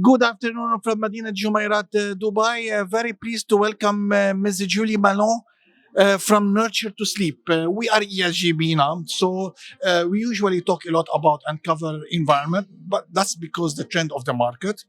Good afternoon from Medina Jumairat, Dubai. Very pleased to welcome Ms. Julie Mallon from Nurture to Sleep. We are ESGB now, so we usually talk a lot about and cover environment, but that's because the trend of the market.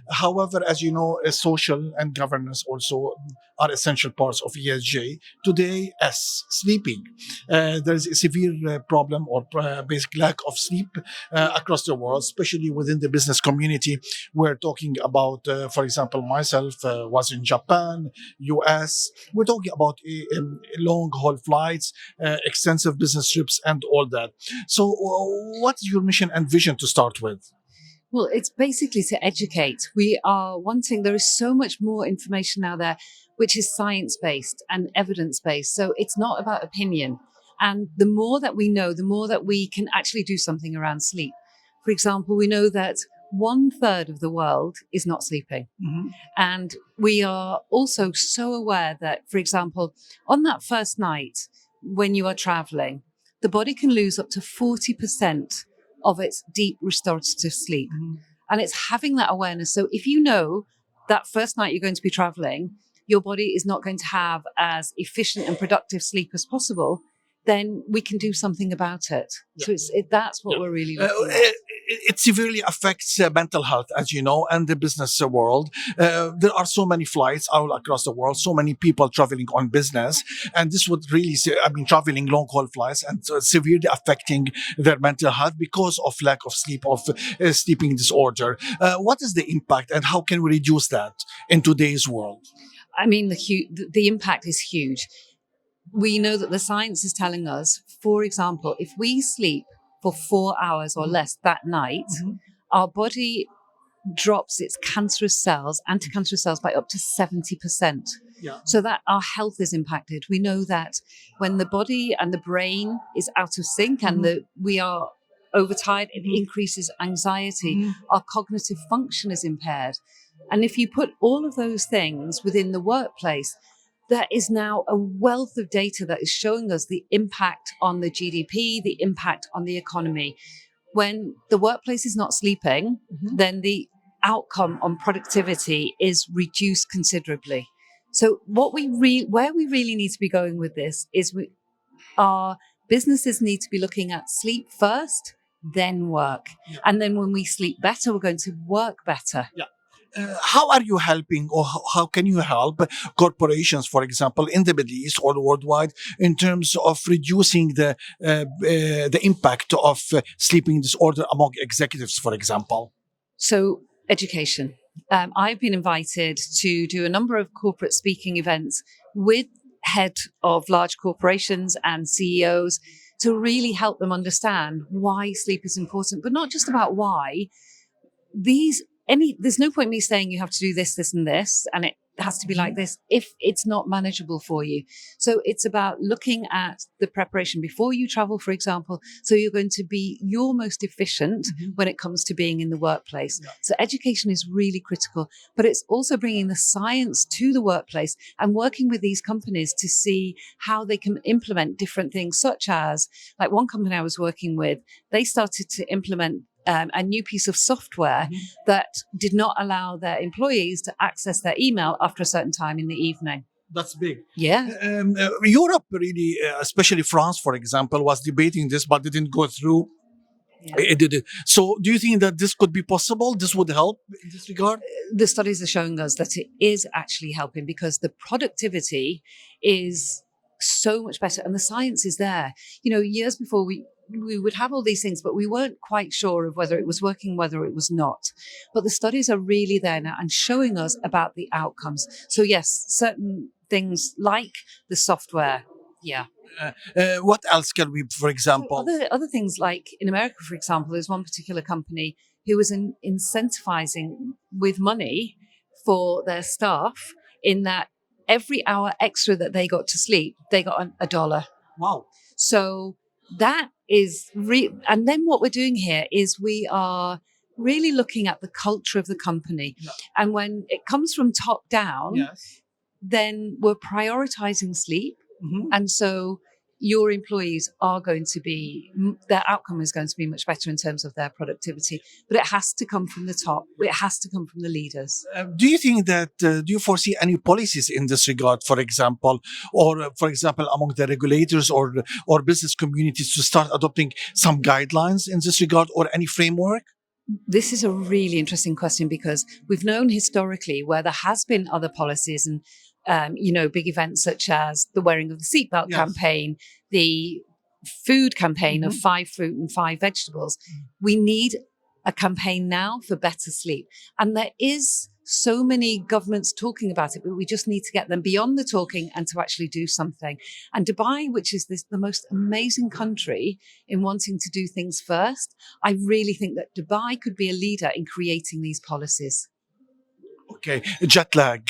However, as you know, social and governance also are essential parts of ESG. Today, as sleeping, there is a severe problem or basic lack of sleep across the world, especially within the business community. We're talking about, for example, myself was in Japan, US. We're talking about long haul flights, extensive business trips, and all that. So, what's your mission and vision to start with? Well, it's basically to educate. We are wanting, there is so much more information now there, which is science-based and evidence-based. So it's not about opinion. And the more that we know, the more that we can actually do something around sleep. For example, we know that 1/3 of the world is not sleeping. Mm-hmm. And we are also so aware that, for example, on that first night, when you are traveling, the body can lose up to 40% of its deep restorative sleep. Mm-hmm. And it's having that awareness. So if you know that first night you're going to be traveling, your body is not going to have as efficient and productive sleep as possible, then we can do something about it. Yeah. So that's what we're really looking at. It severely affects mental health, as you know, and the business world. There are so many flights all across the world, so many people traveling on business, and this would really, traveling long haul flights and severely affecting their mental health because of lack of sleep, of sleeping disorder. What is the impact, and how can we reduce that in today's world? I mean, the impact is huge. We know that the science is telling us, for example, if we sleep for 4 hours or less that night, Mm-hmm. our body drops its anti-cancerous cells by up to 70%. Yeah. So that our health is impacted. We know that when the body and the brain is out of sync and we are overtired, it increases anxiety. Our cognitive function is impaired. And if you put all of those things within the workplace, there is now a wealth of data that is showing us the impact on the GDP, the impact on the economy. When the workplace is not sleeping, then the outcome on productivity is reduced considerably. So where we really need to be going with this is our businesses need to be looking at sleep first, then work. Yeah. And then when we sleep better, we're going to work better. Yeah. How are you helping, or how can you help corporations, for example, in the Middle East or worldwide, in terms of reducing the impact of sleeping disorder among executives, for example? So, education. I've been invited to do a number of corporate speaking events with head of large corporations and CEOs to really help them understand why sleep is important, but not just about why. There's no point me saying you have to do this, this, and this, and it has to be like this if it's not manageable for you. So it's about looking at the preparation before you travel, for example, so you're going to be your most efficient when it comes to being in the workplace. Yeah. So education is really critical, but it's also bringing the science to the workplace and working with these companies to see how they can implement different things, such as, like one company I was working with, they started to implement a new piece of software that did not allow their employees to access their email after a certain time in the evening. That's big. Yeah. Europe really, especially France, for example, was debating this, but didn't go through. Yeah. It did it. So do you think that this could be possible? This would help in this regard? The studies are showing us that it is actually helping because the productivity is so much better and the science is there. You know, years before we would have all these things, but we weren't quite sure of whether it was working, whether it was not. But the studies are really there now and showing us about the outcomes. So yes, certain things like the software. Yeah. What else can we, for example? So other things like in America, for example, there's one particular company who was incentivizing with money for their staff in that every hour extra that they got to sleep, they got $1. Wow. So that is and then what we're doing here is we are really looking at the culture of the company. Yeah. And when it comes from top down, Yes. then we're prioritizing sleep. And so your employees are going to be, their outcome is going to be much better in terms of their productivity. But it has to come from the top. It has to come from the leaders. Do you think that, do you foresee any policies in this regard, for example, or for example, among the regulators or business communities to start adopting some guidelines in this regard or any framework? This is a really interesting question because we've known historically where there has been other policies and big events such as the wearing of the seatbelt campaign, the food campaign of 5 fruit and 5 vegetables. We need a campaign now for better sleep. And there is so many governments talking about it, but we just need to get them beyond the talking and to actually do something. And Dubai, which is the most amazing country in wanting to do things first, I really think that Dubai could be a leader in creating these policies. Okay, jet lag.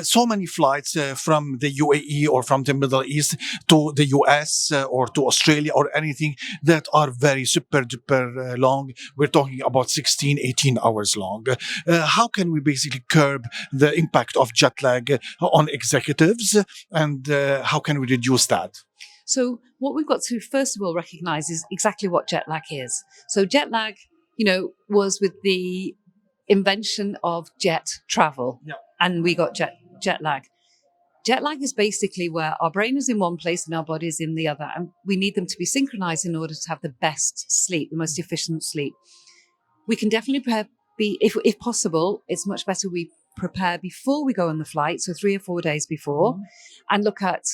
So many flights from the UAE or from the Middle East to the US or to Australia or anything that are very super duper long. We're talking about 16, 18 hours long. How can we basically curb the impact of jet lag on executives, and how can we reduce that? So what we've got to first of all recognize is exactly what jet lag is. So jet lag, was with the invention of jet travel, and we got jet lag. Jet lag is basically where our brain is in one place and our body is in the other, and we need them to be synchronized in order to have the best sleep, the most efficient sleep. We can definitely if possible, it's much better we prepare before we go on the flight, so 3 or 4 days before, and look at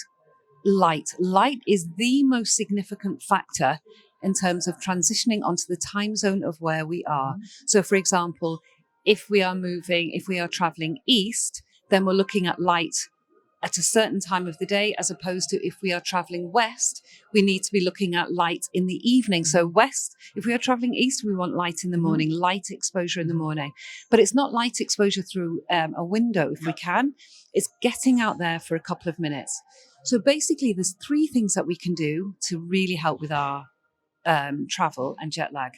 light. Light is the most significant factor in terms of transitioning onto the time zone of where we are. So, for example, if we are traveling east, then we're looking at light at a certain time of the day, as opposed to if we are traveling west, we need to be looking at light in the evening. So west, if we are traveling east, we want light in the morning, light exposure in the morning. But it's not light exposure through a window if we can. It's getting out there for a couple of minutes. So basically, there's 3 things that we can do to really help with our travel and jet lag.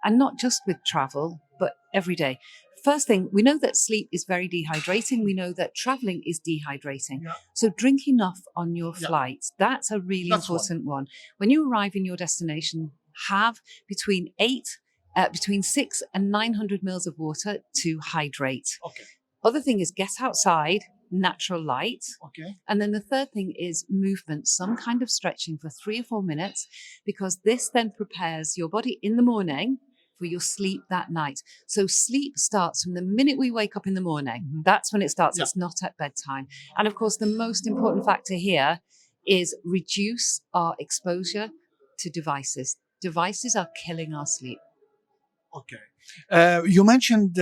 And not just with travel, but every day. First thing, we know that sleep is very dehydrating. We know that traveling is dehydrating. So drink enough on your flight. That's a really important one. When you arrive in your destination, have between 6 and 900 mils of water to hydrate. Okay. Other thing is get outside, natural light. Okay. And then the third thing is movement, some kind of stretching for 3 or 4 minutes, because this then prepares your body in the morning for your sleep that night. So sleep starts from the minute we wake up in the morning. That's when it starts. It's not at bedtime. And of course, the most important factor here is reduce our exposure to devices. Devices are killing our sleep. Okay. You mentioned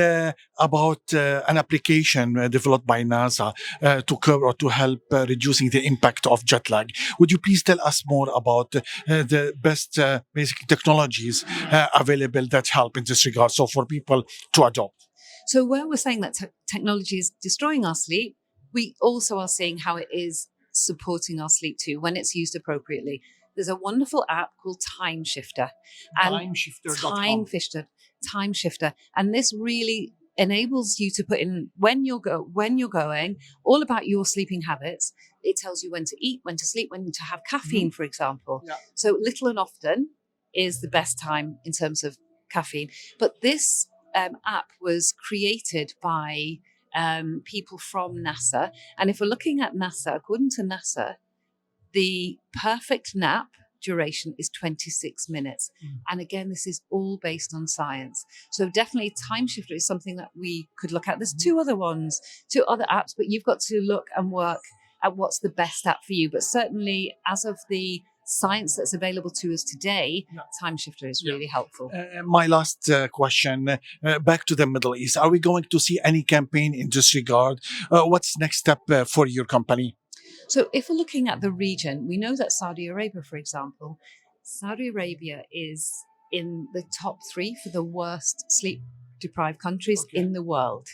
about an application developed by NASA to curb or to help reducing the impact of jet lag. Would you please tell us more about the best basic technologies available that help in this regard, so for people to adopt? So where we're saying that technology is destroying our sleep, we also are seeing how it is supporting our sleep too when it's used appropriately. There's a wonderful app called Time Shifter. Time Shifter. And this really enables you to put in when you're going, all about your sleeping habits. It tells you when to eat, when to sleep, when to have caffeine, for example. So little and often is the best time in terms of caffeine. But this app was created by people from NASA. And if we're looking at NASA, according to NASA, the perfect nap duration is 26 minutes. And again, this is all based on science. So definitely Time Shifter is something that we could look at. There's 2 other apps, but you've got to look and work at what's the best app for you. But certainly as of the science that's available to us today, Time Shifter is really helpful. My last question, back to the Middle East. Are we going to see any campaign in this regard? What's next step for your company? So if we're looking at the region, we know that Saudi Arabia, for example, Saudi Arabia is in the top 3 for the worst sleep-deprived countries in the world.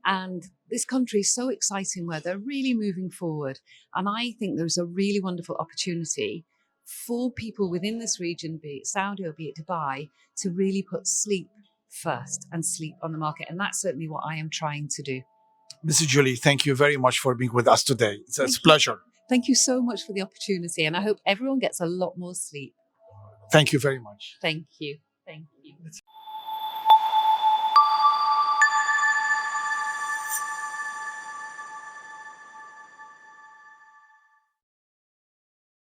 And this country is so exciting where they're really moving forward. And I think there's a really wonderful opportunity for people within this region, be it Saudi or be it Dubai, to really put sleep first and sleep on the market. And that's certainly what I am trying to do. Mrs. Julie, thank you very much for being with us today. It's a pleasure. Thank you so much for the opportunity, and I hope everyone gets a lot more sleep. Thank you very much. Thank you. Thank you.